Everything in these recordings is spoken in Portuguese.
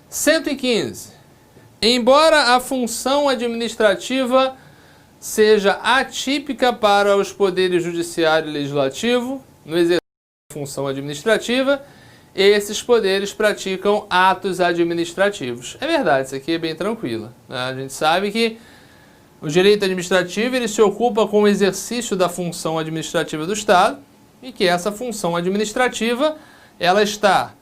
115. Embora a função administrativa seja atípica para os poderes judiciário e legislativo, no exercício da função administrativa, esses poderes praticam atos administrativos. É verdade, isso aqui é bem tranquilo, né? A gente sabe que o direito administrativo ele se ocupa com o exercício da função administrativa do Estado e que essa função administrativa ela está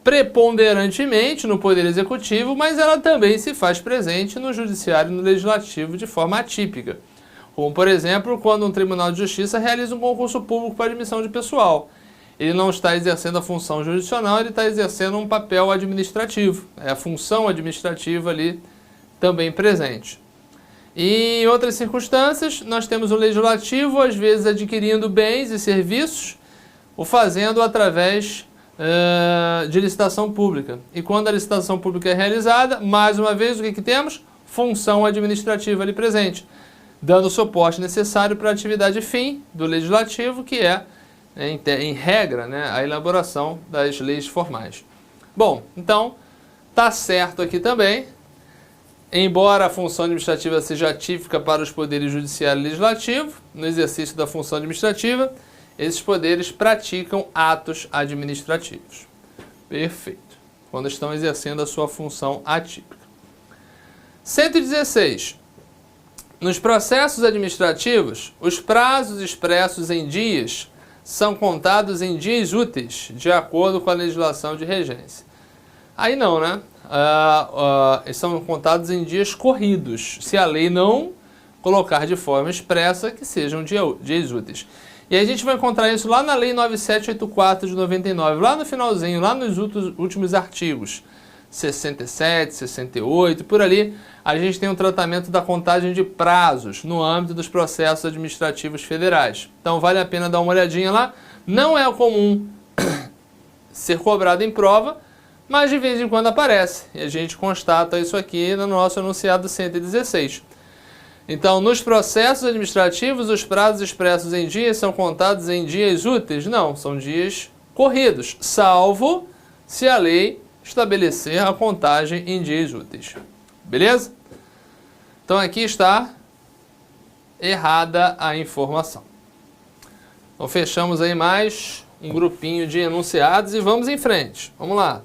preponderantemente no Poder Executivo, mas ela também se faz presente no Judiciário e no Legislativo de forma atípica. Como, por exemplo, quando um Tribunal de Justiça realiza um concurso público para admissão de pessoal. Ele não está exercendo a função jurisdicional, ele está exercendo um papel administrativo. É a função administrativa ali também presente. E em outras circunstâncias, nós temos o Legislativo, às vezes adquirindo bens e serviços, o fazendo através de licitação pública. E quando a licitação pública é realizada, mais uma vez, o que temos? Função administrativa ali presente, dando o suporte necessário para a atividade fim do Legislativo, que é, em regra, né, a elaboração das leis formais. Bom, então, está certo aqui também, embora a função administrativa seja atípica para os poderes judiciário e legislativo, no exercício da função administrativa, esses poderes praticam atos administrativos. Perfeito. Quando estão exercendo a sua função atípica. 116. Nos processos administrativos, os prazos expressos em dias são contados em dias úteis, de acordo com a legislação de regência. Aí não, né? São contados em dias corridos, se a lei não colocar de forma expressa que sejam dias úteis. E a gente vai encontrar isso lá na Lei 9784 de 99, lá no finalzinho, lá nos últimos artigos, 67, 68, por ali, a gente tem um tratamento da contagem de prazos no âmbito dos processos administrativos federais. Então vale a pena dar uma olhadinha lá. Não é comum ser cobrado em prova, mas de vez em quando aparece. E a gente constata isso aqui no nosso enunciado 116. Então, nos processos administrativos, os prazos expressos em dias são contados em dias úteis? Não, são dias corridos, salvo se a lei estabelecer a contagem em dias úteis. Beleza? Então, aqui está errada a informação. Então, fechamos aí mais um grupinho de enunciados e vamos em frente. Vamos lá.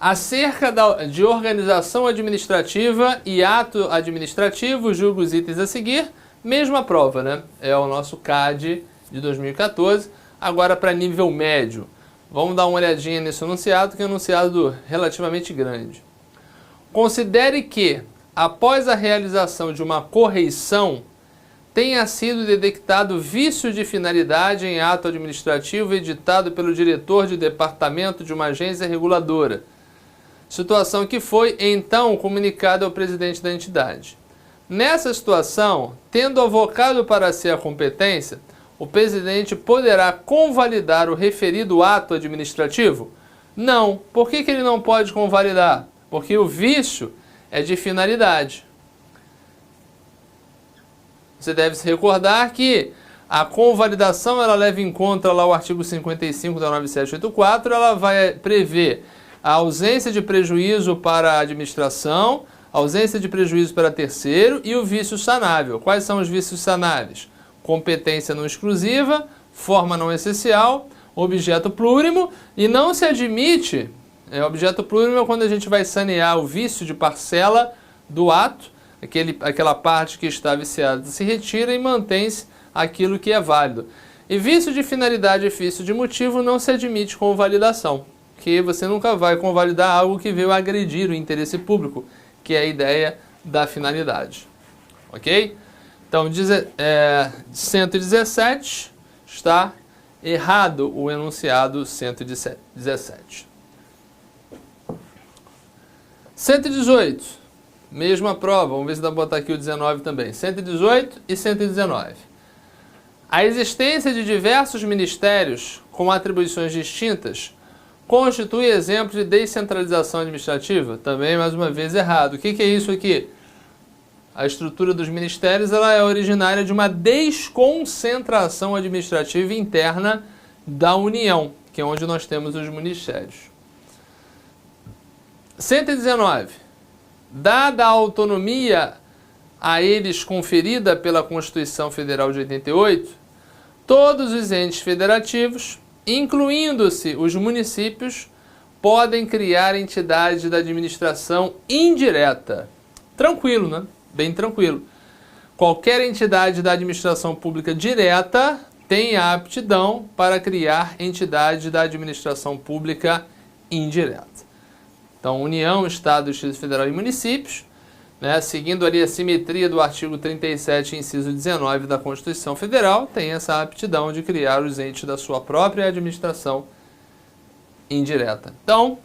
Acerca de organização administrativa e ato administrativo, julgo os itens a seguir, mesma prova, né? É o nosso CAD de 2014, agora para nível médio. Vamos dar uma olhadinha nesse enunciado, que é um enunciado relativamente grande. Considere que, após a realização de uma correição, tenha sido detectado vício de finalidade em ato administrativo editado pelo diretor de departamento de uma agência reguladora. Situação que foi, então, comunicada ao presidente da entidade. Nessa situação, tendo avocado para si a competência, o presidente poderá convalidar o referido ato administrativo? Não. Por que ele não pode convalidar? Porque o vício é de finalidade. Você deve se recordar que a convalidação ela leva em conta lá o artigo 55 da 9784, ela vai prever a ausência de prejuízo para a administração, ausência de prejuízo para terceiro e o vício sanável. Quais são os vícios sanáveis? Competência não exclusiva, forma não essencial, objeto plurimo e não se admite, objeto plurimo é quando a gente vai sanear o vício de parcela do ato, aquela parte que está viciada se retira e mantém-se aquilo que é válido. E vício de finalidade e vício de motivo não se admite convalidação, que você nunca vai convalidar algo que veio agredir o interesse público, que é a ideia da finalidade. Ok? Então, 117 está errado o enunciado 117. 118, mesma prova, vamos ver se dá para botar aqui o 19 também. 118 e 119. A existência de diversos ministérios com atribuições distintas constitui exemplo de descentralização administrativa? Também, mais uma vez, errado. O que é isso aqui? a estrutura dos ministérios ela é originária de uma desconcentração administrativa interna da União, que é onde nós temos os ministérios. 119. Dada a autonomia a eles conferida pela Constituição Federal de 88, todos os entes federativos, incluindo-se os municípios, podem criar entidades da administração indireta. Tranquilo, né? Bem tranquilo. Qualquer entidade da administração pública direta tem a aptidão para criar entidade da administração pública indireta. Então, União, Estado, Distrito Federal e municípios, né, seguindo ali a simetria do artigo 37, inciso 19 da Constituição Federal, tem essa aptidão de criar os entes da sua própria administração indireta. Então,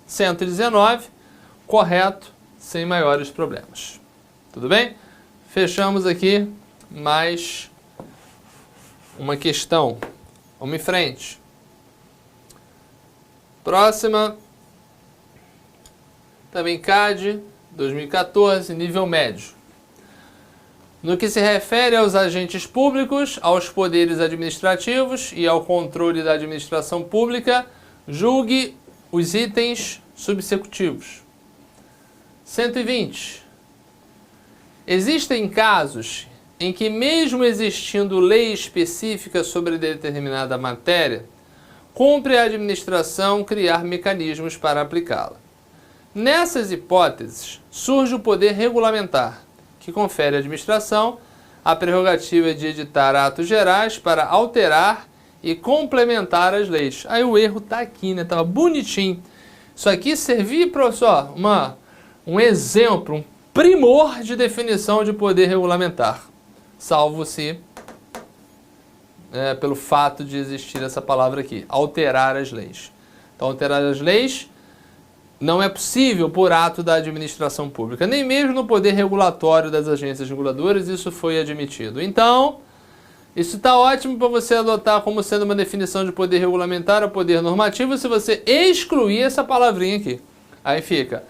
119, correto, sem maiores problemas. Tudo bem? Fechamos aqui mais uma questão. Vamos em frente. Próxima. Também CAD 2014, nível médio. No que se refere aos agentes públicos, aos poderes administrativos e ao controle da administração pública, julgue os itens subsecutivos. 120. Existem casos em que, mesmo existindo lei específica sobre determinada matéria, cumpre a administração criar mecanismos para aplicá-la. Nessas hipóteses, surge o poder regulamentar, que confere à administração a prerrogativa de editar atos gerais para alterar e complementar as leis. Aí o erro está aqui, né? Estava bonitinho. Isso aqui servia, professor, um exemplo, um primor de definição de poder regulamentar, salvo-se pelo fato de existir essa palavra aqui, alterar as leis. Então, alterar as leis não é possível por ato da administração pública, nem mesmo no poder regulatório das agências reguladoras isso foi admitido. Então, isso está ótimo para você adotar como sendo uma definição de poder regulamentar ou poder normativo se você excluir essa palavrinha aqui. Aí fica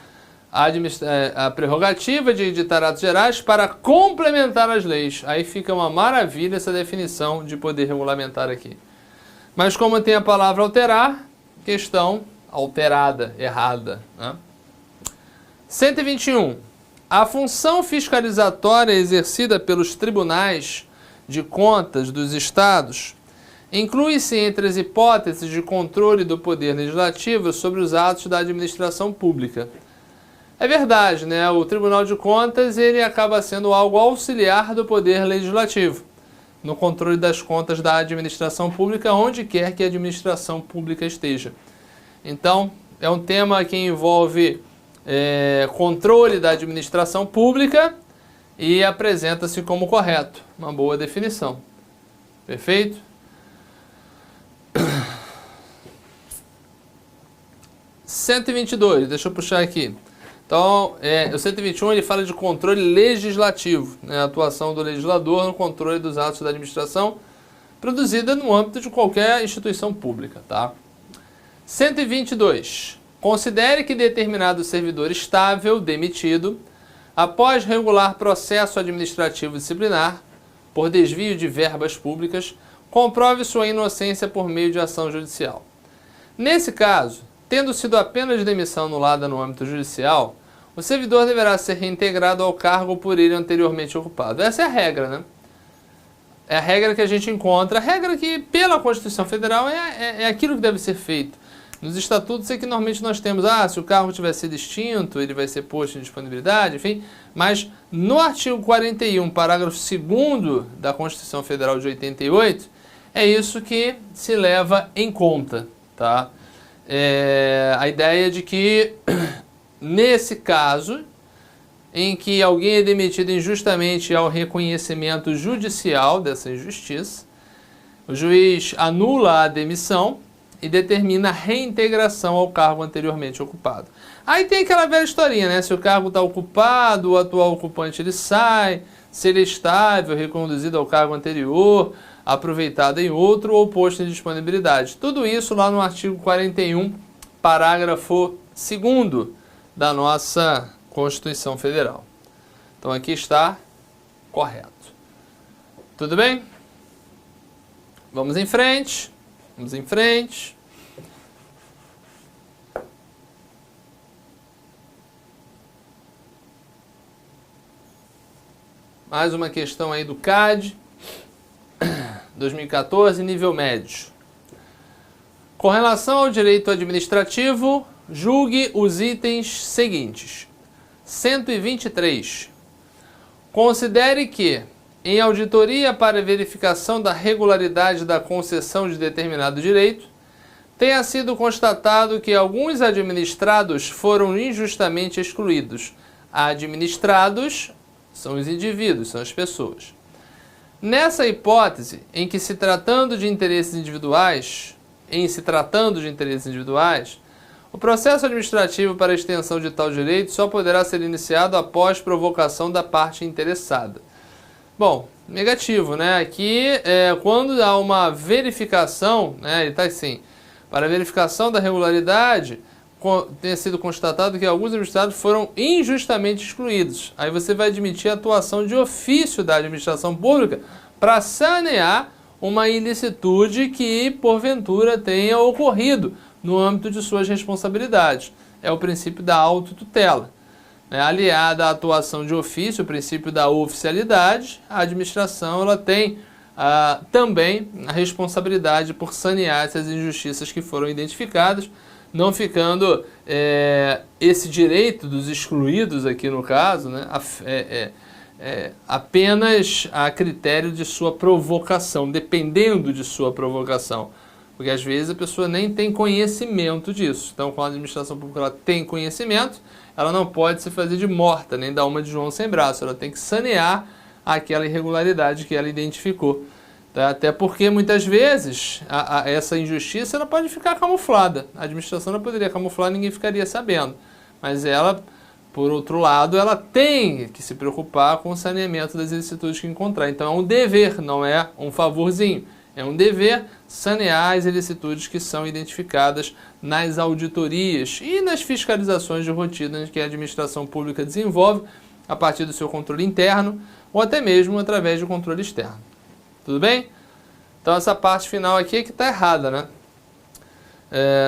a prerrogativa de editar atos gerais para complementar as leis. Aí fica uma maravilha essa definição de poder regulamentar aqui. Mas como tem a palavra alterar, questão alterada, errada, né? 121. A função fiscalizatória exercida pelos tribunais de contas dos estados inclui-se entre as hipóteses de controle do poder legislativo sobre os atos da administração pública. É verdade, né? O Tribunal de Contas ele acaba sendo algo auxiliar do poder legislativo no controle das contas da administração pública, onde quer que a administração pública esteja. Então, é um tema que envolve controle da administração pública e apresenta-se como correto. Uma boa definição. Perfeito? (122), deixa eu puxar aqui. Então, o 121 ele fala de controle legislativo, né, a atuação do legislador no controle dos atos da administração produzida no âmbito de qualquer instituição pública, tá? 122. Considere que determinado servidor estável demitido, após regular processo administrativo disciplinar por desvio de verbas públicas, comprove sua inocência por meio de ação judicial. Nesse caso, tendo sido apenas demissão anulada no âmbito judicial, o servidor deverá ser reintegrado ao cargo por ele anteriormente ocupado. Essa é a regra, né? É a regra que a gente encontra, a regra que, pela Constituição Federal, é aquilo que deve ser feito. Nos estatutos é que normalmente nós temos, se o cargo tiver sido extinto, ele vai ser posto em disponibilidade, enfim. Mas no artigo 41, parágrafo 2º da Constituição Federal de 88, é isso que se leva em conta, tá? A ideia de que, nesse caso, em que alguém é demitido injustamente ao reconhecimento judicial dessa injustiça, o juiz anula a demissão e determina a reintegração ao cargo anteriormente ocupado. Aí tem aquela velha historinha, né? Se o cargo está ocupado, o atual ocupante ele sai, se ele é estável, reconduzido ao cargo anterior, aproveitado em outro ou posto em disponibilidade. Tudo isso lá no artigo 41, parágrafo 2º da nossa Constituição Federal. Então aqui está correto. Tudo bem? Vamos em frente. Vamos em frente. Mais uma questão aí do CAD 2014, nível médio. Com relação ao direito administrativo, julgue os itens seguintes. 123. Considere que, em auditoria para verificação da regularidade da concessão de determinado direito, tenha sido constatado que alguns administrados foram injustamente excluídos. Administrados são os indivíduos, são as pessoas. Nessa hipótese, em se tratando de interesses individuais, o processo administrativo para a extensão de tal direito só poderá ser iniciado após provocação da parte interessada. Bom, negativo, né? Aqui, quando há uma verificação, né, ele está assim, para a verificação da regularidade, tenha sido constatado que alguns administrados foram injustamente excluídos. Aí você vai admitir a atuação de ofício da administração pública para sanear uma ilicitude que, porventura, tenha ocorrido no âmbito de suas responsabilidades. É o princípio da autotutela. Aliada à atuação de ofício, o princípio da oficialidade, a administração ela tem também a responsabilidade por sanear essas injustiças que foram identificadas, não ficando esse direito dos excluídos aqui no caso, né, apenas a critério de sua provocação, dependendo de sua provocação. Porque às vezes a pessoa nem tem conhecimento disso. Então, quando a administração pública ela tem conhecimento, ela não pode se fazer de morta, nem dar uma de João sem braço. Ela tem que sanear aquela irregularidade que ela identificou. Tá? Até porque, muitas vezes, essa injustiça ela pode ficar camuflada. A administração não poderia camuflar, ninguém ficaria sabendo. Mas ela, por outro lado, ela tem que se preocupar com o saneamento das ilicitudes que encontrar. Então, é um dever, não é um favorzinho. É um dever sanear as ilicitudes que são identificadas nas auditorias e nas fiscalizações de rotina que a administração pública desenvolve a partir do seu controle interno ou até mesmo através do controle externo. Tudo bem? Então essa parte final aqui é que está errada, né?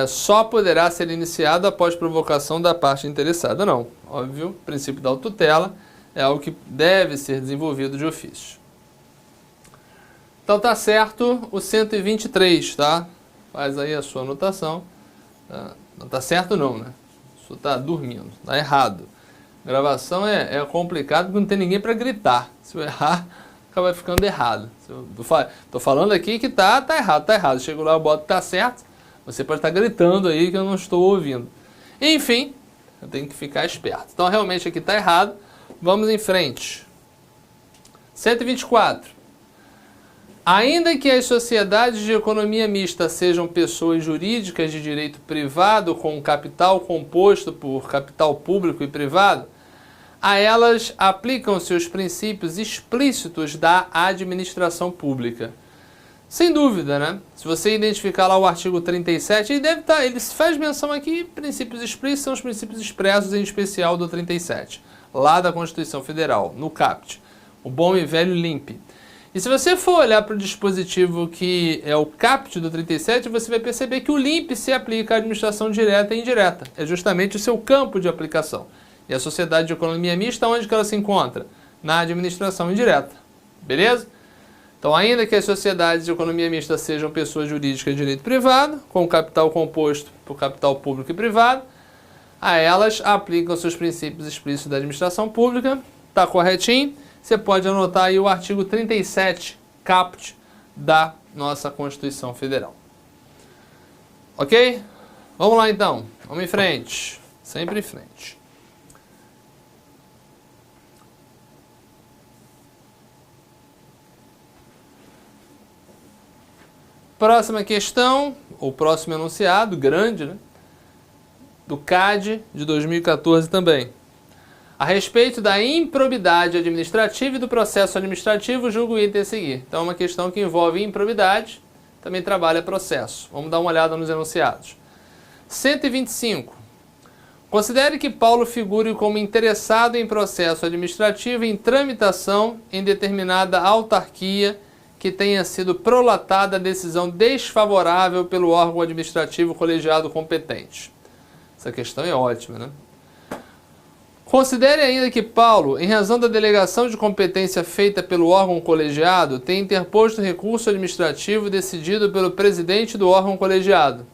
Só poderá ser iniciado após provocação da parte interessada. Não, óbvio, o princípio da autotutela é algo que deve ser desenvolvido de ofício. Então tá certo o 123, tá? Faz aí a sua anotação. Não tá certo não, né? Isso tá dormindo, tá errado. Gravação é complicado porque não tem ninguém para gritar. Se eu errar, acaba ficando errado. Tô falando aqui que tá errado. Chego lá, eu boto que tá certo. Você pode estar gritando aí que eu não estou ouvindo. Enfim, eu tenho que ficar esperto. Então realmente aqui tá errado. Vamos em frente. 124. Ainda que as sociedades de economia mista sejam pessoas jurídicas de direito privado com capital composto por capital público e privado, a elas aplicam-se os princípios explícitos da administração pública. Sem dúvida, né? Se você identificar lá o artigo 37, ele faz menção aqui, princípios explícitos são os princípios expressos em especial do 37, lá da Constituição Federal, no CAPT, o bom e velho LIMP. E se você for olhar para o dispositivo que é o CAPT do 37, você vai perceber que o LIMP se aplica à administração direta e indireta. É justamente o seu campo de aplicação. E a sociedade de economia mista, onde que ela se encontra? Na administração indireta. Beleza? Então, ainda que as sociedades de economia mista sejam pessoas jurídicas de direito privado, com capital composto por capital público e privado, a elas aplicam seus princípios explícitos da administração pública. Está corretinho? Você pode anotar aí o artigo 37, caput, da nossa Constituição Federal. Ok? Vamos lá então. Vamos em frente. Sempre em frente. Próxima questão, ou próximo enunciado, grande, né? Do CAD de 2014 também. A respeito da improbidade administrativa e do processo administrativo, julgo o item a seguir. Então, é uma questão que envolve improbidade, também trabalha processo. Vamos dar uma olhada nos enunciados. 125. Considere que Paulo figure como interessado em processo administrativo em tramitação em determinada autarquia que tenha sido prolatada a decisão desfavorável pelo órgão administrativo colegiado competente. Essa questão é ótima, né? Considere ainda que Paulo, em razão da delegação de competência feita pelo órgão colegiado, tenha interposto recurso administrativo decidido pelo presidente do órgão colegiado.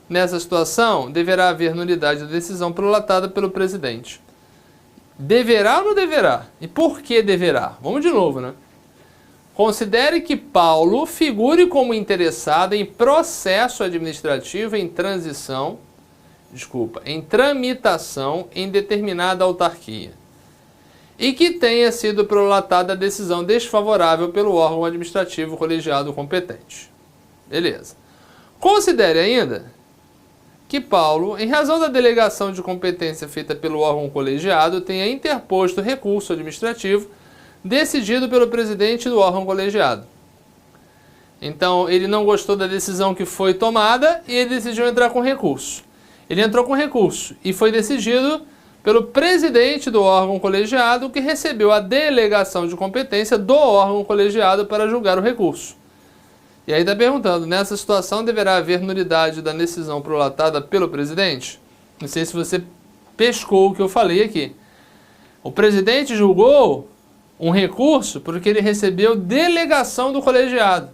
Nessa situação, deverá haver nulidade da decisão prolatada pelo presidente. Deverá ou não deverá? E por que deverá? Vamos de novo, né? Considere que Paulo figure como interessado em processo administrativo em tramitação em determinada autarquia e que tenha sido prolatada a decisão desfavorável pelo órgão administrativo colegiado competente. Beleza. Considere ainda que Paulo, em razão da delegação de competência feita pelo órgão colegiado, tenha interposto recurso administrativo decidido pelo presidente do órgão colegiado. Então, ele não gostou da decisão que foi tomada e ele decidiu entrar com recurso. Ele entrou com recurso e foi decidido pelo presidente do órgão colegiado, que recebeu a delegação de competência do órgão colegiado para julgar o recurso. E aí está perguntando, nessa situação deverá haver nulidade da decisão prolatada pelo presidente? Não sei se você pescou o que eu falei aqui. O presidente julgou um recurso porque ele recebeu delegação do colegiado.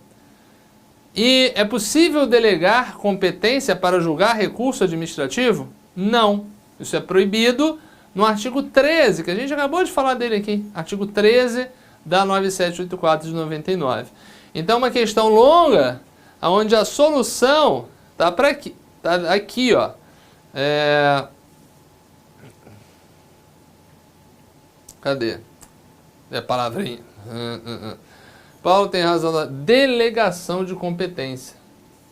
E é possível delegar competência para julgar recurso administrativo? Não. Isso é proibido no artigo 13, que a gente acabou de falar dele aqui. Artigo 13 da 9784 de 99. Então, uma questão longa, onde a solução está para aqui. Tá aqui, ó. Cadê? É a palavrinha. Paulo tem razão da delegação de competência.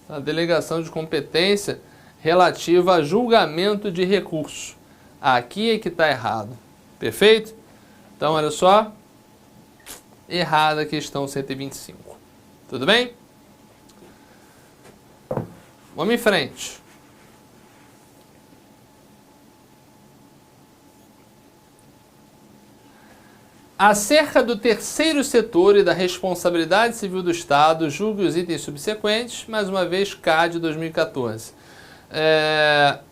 A delegação de competência relativa a julgamento de recurso. Aqui é que está errado. Perfeito? Então, olha só. Errada a questão 125. Tudo bem? Vamos em frente. Acerca do terceiro setor e da responsabilidade civil do Estado, julgue os itens subsequentes, mais uma vez, CAD 2014.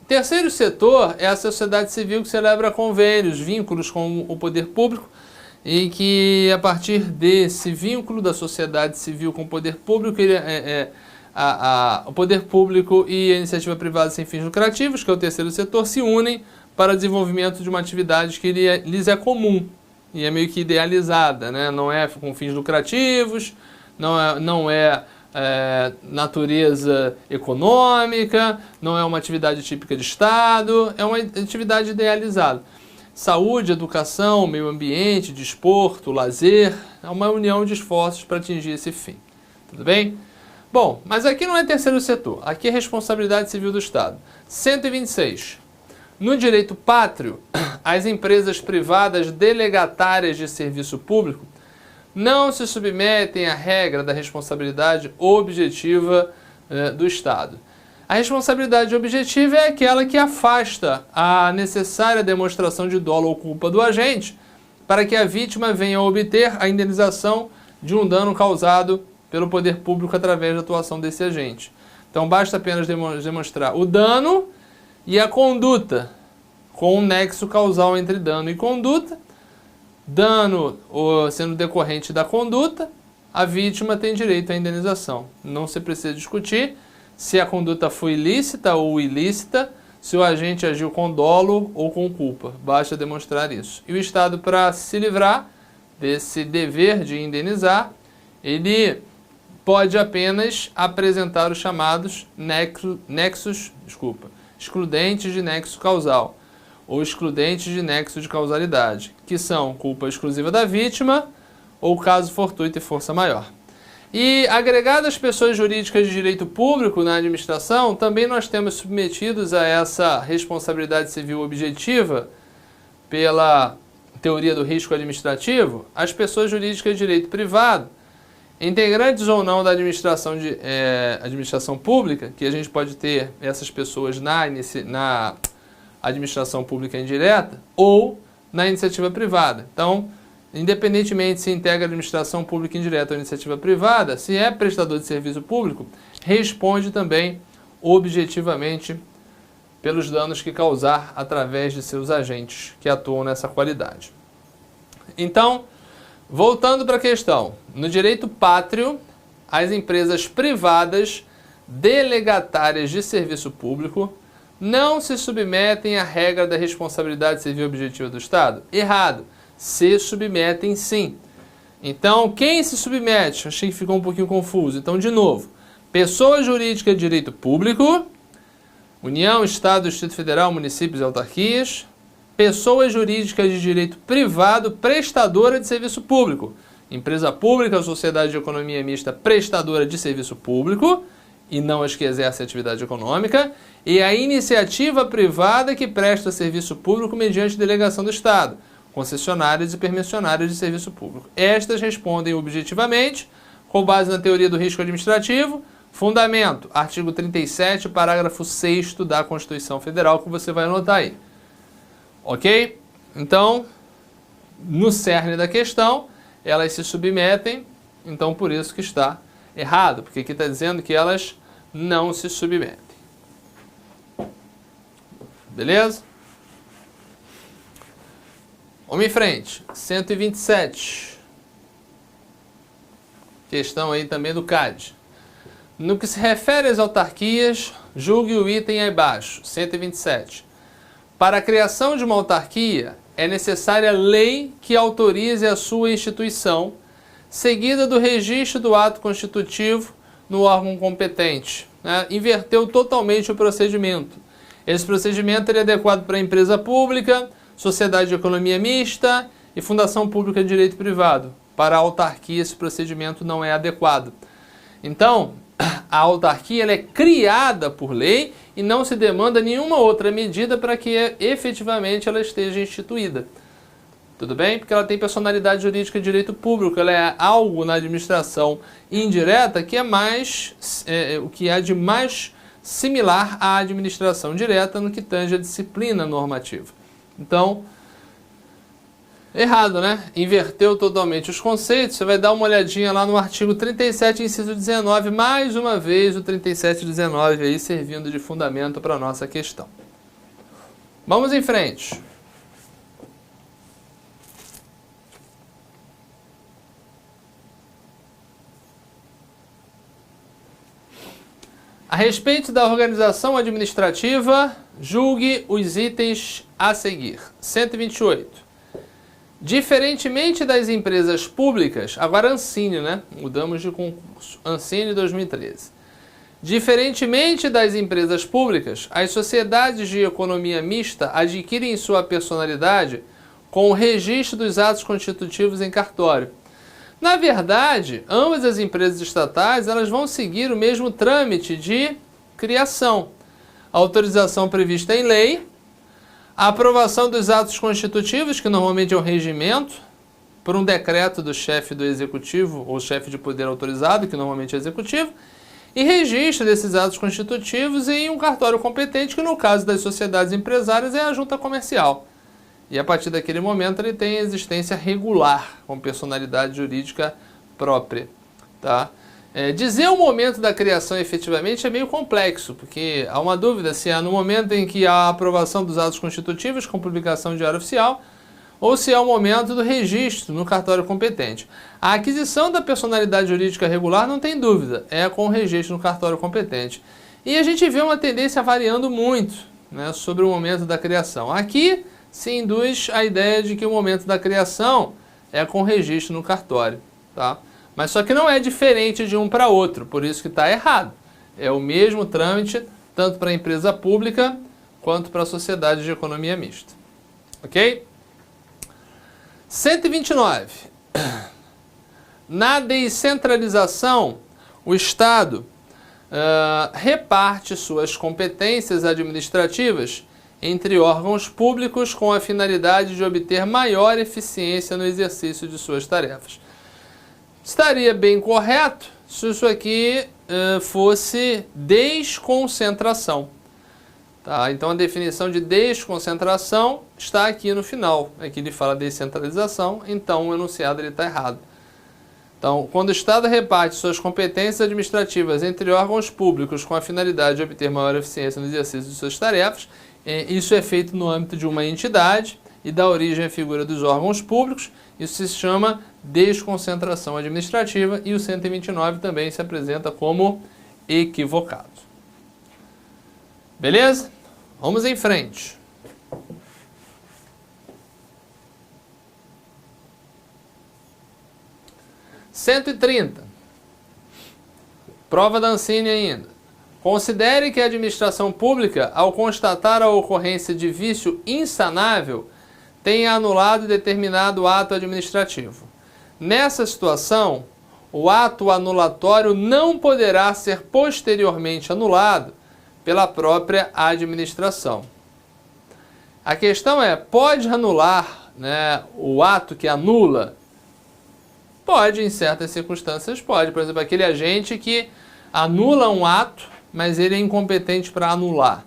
Terceiro setor é a sociedade civil que celebra convênios, vínculos com o poder público, e que, a partir desse vínculo da sociedade civil com o poder público, o poder público e a iniciativa privada sem fins lucrativos, que é o terceiro setor, se unem para o desenvolvimento de uma atividade que lhes é comum e é meio que idealizada, né? Não é com fins lucrativos, não é natureza econômica, não é uma atividade típica de Estado, é uma atividade idealizada. Saúde, educação, meio ambiente, desporto, lazer, é uma união de esforços para atingir esse fim. Tudo bem? Bom, mas aqui não é terceiro setor, aqui é responsabilidade civil do Estado. 126. No direito pátrio, as empresas privadas delegatárias de serviço público não se submetem à regra da responsabilidade objetiva do Estado. A responsabilidade objetiva é aquela que afasta a necessária demonstração de dolo ou culpa do agente para que a vítima venha a obter a indenização de um dano causado pelo poder público através da atuação desse agente. Então, basta apenas demonstrar o dano e a conduta, com um nexo causal entre dano e conduta. Dano sendo decorrente da conduta, a vítima tem direito à indenização. Não se precisa discutir se a conduta foi ilícita ou ilícita, se o agente agiu com dolo ou com culpa. Basta demonstrar isso. E o Estado, para se livrar desse dever de indenizar, ele pode apenas apresentar os chamados excludentes de nexo causal, ou excludentes de nexo de causalidade, que são culpa exclusiva da vítima ou caso fortuito e força maior. E agregadas pessoas jurídicas de direito público na administração, também nós temos submetidos a essa responsabilidade civil objetiva pela teoria do risco administrativo, as pessoas jurídicas de direito privado, integrantes ou não da administração pública, que a gente pode ter essas pessoas administração pública indireta ou na iniciativa privada. Então, independentemente se integra a administração pública indireta ou iniciativa privada, se é prestador de serviço público, responde também objetivamente pelos danos que causar através de seus agentes que atuam nessa qualidade. Então, voltando para a questão, no direito pátrio, as empresas privadas delegatárias de serviço público não se submetem à regra da responsabilidade civil objetiva do Estado? Errado. Se submetem sim. Então, quem se submete? Achei que ficou um pouquinho confuso. Então, de novo, pessoa jurídica de direito público, União, Estado, Distrito Federal, municípios e autarquias, pessoa jurídica de direito privado prestadora de serviço público, empresa pública ou sociedade de economia mista prestadora de serviço público, e não as que exercem atividade econômica, e a iniciativa privada que presta serviço público mediante delegação do Estado, concessionárias e permissionárias de serviço público. Estas respondem objetivamente, com base na teoria do risco administrativo, fundamento, artigo 37, parágrafo 6º da Constituição Federal, que você vai anotar aí. Ok? Então, no cerne da questão, elas se submetem, então por isso que está errado, porque aqui está dizendo que elas não se submetem. Beleza? Vamos em frente. 127. Questão aí também do CAD. No que se refere às autarquias, julgue o item aí abaixo, 127. Para a criação de uma autarquia, é necessária lei que autorize a sua instituição, seguida do registro do ato constitutivo no órgão competente. Inverteu totalmente o procedimento. Esse procedimento é adequado para a empresa pública, sociedade de economia mista e fundação pública de direito privado. Para a autarquia, esse procedimento não é adequado. Então, a autarquia ela é criada por lei e não se demanda nenhuma outra medida para que efetivamente ela esteja instituída. Tudo bem? Porque ela tem personalidade jurídica de direito público, ela é algo na administração indireta que é mais, o que há de mais similar à administração direta no que tange a disciplina normativa. Então, errado, né? Inverteu totalmente os conceitos. Você vai dar uma olhadinha lá no artigo 37, inciso 19, mais uma vez o 37 e 19 aí servindo de fundamento para a nossa questão. Vamos em frente. A respeito da organização administrativa, julgue os itens a seguir. 128. Diferentemente das empresas públicas, agora Ancine, né? Mudamos de concurso. Ancine 2013. Diferentemente das empresas públicas, as sociedades de economia mista adquirem sua personalidade com o registro dos atos constitutivos em cartório. Na verdade, ambas as empresas estatais elas vão seguir o mesmo trâmite de criação. A autorização prevista em lei, a aprovação dos atos constitutivos, que normalmente é um regimento, por um decreto do chefe do executivo ou chefe de poder autorizado, que normalmente é executivo, e registro desses atos constitutivos em um cartório competente, que no caso das sociedades empresárias é a junta comercial. E a partir daquele momento ele tem existência regular, com personalidade jurídica própria. Tá? Dizer o momento da criação efetivamente é meio complexo, porque há uma dúvida se é no momento em que há a aprovação dos atos constitutivos com publicação em diário oficial, ou se é o momento do registro no cartório competente. A aquisição da personalidade jurídica regular não tem dúvida, é com o registro no cartório competente. E a gente vê uma tendência variando muito, né, sobre o momento da criação. Aqui se induz a ideia de que o momento da criação é com registro no cartório. Tá? Mas só que não é diferente de um para outro, por isso que está errado. É o mesmo trâmite, tanto para a empresa pública quanto para a sociedade de economia mista. Ok? 129. Na descentralização, o Estado reparte suas competências administrativas entre órgãos públicos com a finalidade de obter maior eficiência no exercício de suas tarefas. Estaria bem correto se isso aqui fosse desconcentração. Tá? Então a definição de desconcentração está aqui no final. Aqui ele fala descentralização, então o enunciado está errado. Então, quando o Estado reparte suas competências administrativas entre órgãos públicos com a finalidade de obter maior eficiência no exercício de suas tarefas, isso é feito no âmbito de uma entidade e dá origem à figura dos órgãos públicos. Isso se chama desconcentração administrativa e o 129 também se apresenta como equivocado. Beleza? Vamos em frente. (130). Prova da Ancine ainda. Considere que a administração pública, ao constatar a ocorrência de vício insanável, tenha anulado determinado ato administrativo. Nessa situação, o ato anulatório não poderá ser posteriormente anulado pela própria administração. A questão é, pode anular, né, o ato que anula? Pode, em certas circunstâncias pode. Por exemplo, aquele agente que anula um ato, mas ele é incompetente para anular.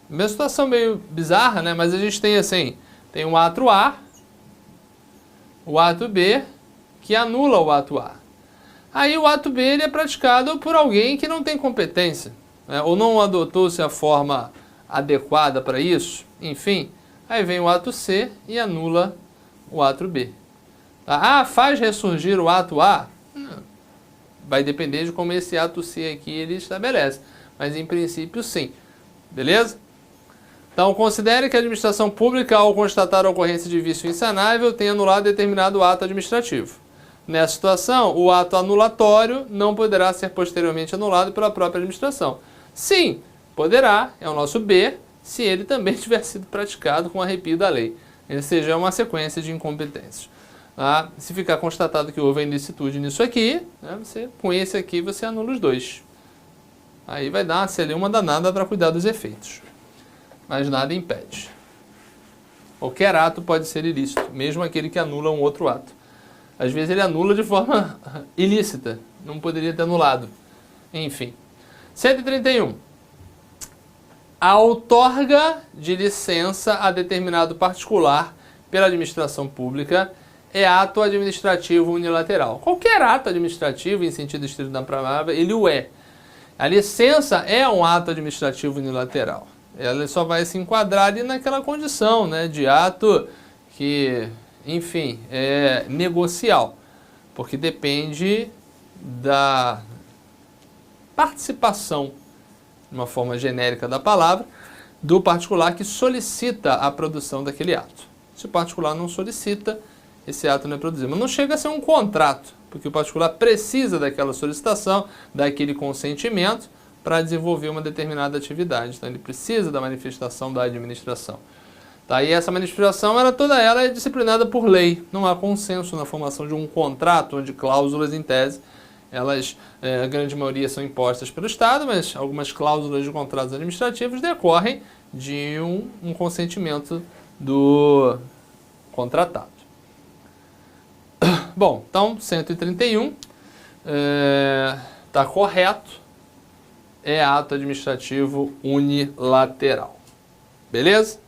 Uma situação meio bizarra, né? Mas a gente tem assim, tem o ato A, o ato B, que anula o ato A. Aí o ato B ele é praticado por alguém que não tem competência, né? Ou não adotou-se a forma adequada para isso, enfim. Aí vem o ato C e anula o ato B. Ah, faz ressurgir o ato A? Não. Vai depender de como esse ato C aqui ele estabelece. Mas em princípio sim. Beleza? Então considere que a administração pública, ao constatar a ocorrência de vício insanável, tem anulado determinado ato administrativo. Nessa situação, o ato anulatório não poderá ser posteriormente anulado pela própria administração. Sim, poderá, é o nosso B, se ele também tiver sido praticado com arrepio da lei. Ou seja, é uma sequência de incompetências. Ah, se ficar constatado que houve a ilicitude nisso aqui, né, com esse aqui você anula os dois. Aí vai dar uma celeuma danada para cuidar dos efeitos. Mas nada impede. Qualquer ato pode ser ilícito, mesmo aquele que anula um outro ato. Às vezes ele anula de forma ilícita, não poderia ter anulado. Enfim. 131. A outorga de licença a determinado particular pela administração pública é ato administrativo unilateral. Qualquer ato administrativo, em sentido estrito da palavra, ele o é. A licença é um ato administrativo unilateral. Ela só vai se enquadrar ali naquela condição, né, de ato que, enfim, é negocial, porque depende da participação, de uma forma genérica da palavra, do particular que solicita a produção daquele ato. Se o particular não solicita, esse ato não é produzido. Mas não chega a ser um contrato, porque o particular precisa daquela solicitação, daquele consentimento, para desenvolver uma determinada atividade. Então ele precisa da manifestação da administração. Tá? E essa manifestação, toda ela é disciplinada por lei. Não há consenso na formação de um contrato, onde cláusulas em tese, a grande maioria são impostas pelo Estado, mas algumas cláusulas de contratos administrativos decorrem de um consentimento do contratado. Bom, então 131 está correto, é ato administrativo unilateral. Beleza?